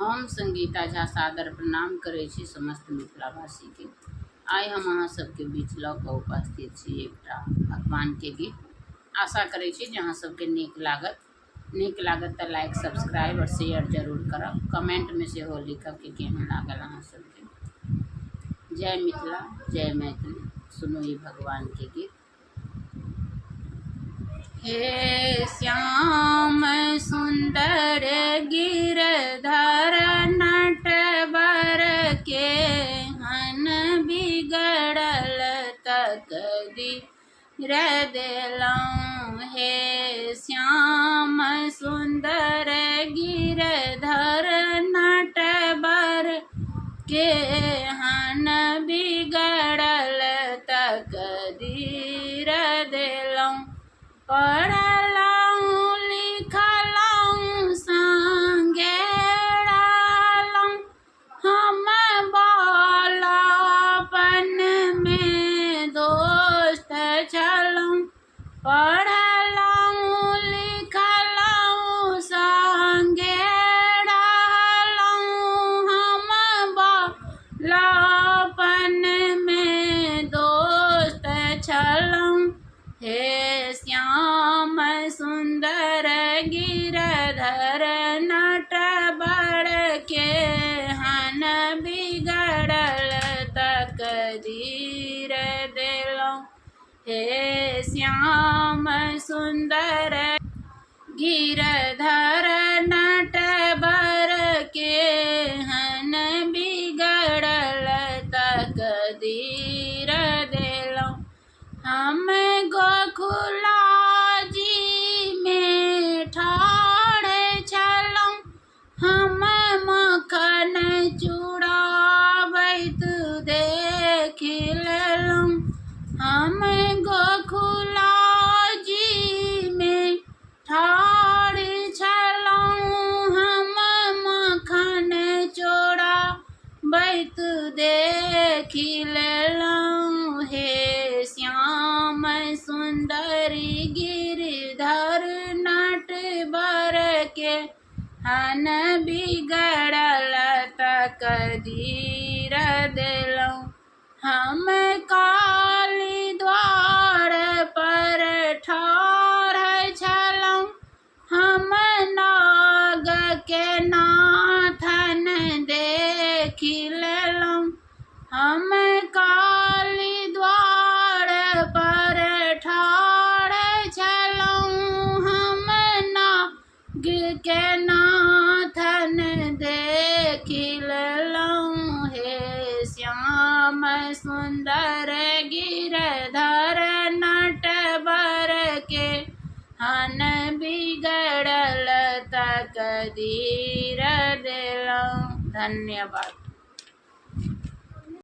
हम संगीता झा सादर प्रणाम करै छी समस्त मिथिलावासी के। आइ हम अहाँ सबके बीच लऽ कऽ उपस्थित छी एकटा भगवान के गीत। आशा करै छी जे अहाँ सबके नीक लागत तऽ लाइक सब्सक्राइब और शेयर जरूर करब। कमेंट में सेहो लिखब कि केहन लागल अहाँ सबके। जय मिथिला, जय मैथिली। सुनू ई भगवान के गीत। हे श्याम सुंदर गिरधर नटवर के हन बिगड़ल तकदीर देलौं। हे श्याम सुंदर गिरधर नटवर के हन बिगड़ल तकदीर देलौं। पढ़लौं लिखलौं संगे रहलौं, हम बालापन में दोस्त छलौं। पढ़लौं लिखलौं संगे रहलौं, हम बालापन में दोस्त छलौं। हे श्याम सुंदर गिरधर नटवर के हन बिगड़ल तकदीर देलौं। हे श्याम सुंदर गिरधर नटवर के हन बिगड़ल तकदीर देलौं। हम गोकुला जी में ठाढ़ छलौं, हम मखन चुराबैत देखि लेलौं। हम गोकुला जी में ठाढ़ छलौं, हम मखन चोराबैत देखि लेलौं। हे श्याम सुंदर गिरधर नटवर के हन बिगड़ल तकदीर देलौं। हम काली द्वार पर ठाढ़ छलौं, हम नाग के नाथन देखि लेलौं। हम काली द्वार पर ठाढ़ छलौं, हम नाग के नाथन देखि लेलौं। हे श्याम सुंदर गिरधर नटवर के हन बिगड़ल तकदीर देलौं। धन्यवाद।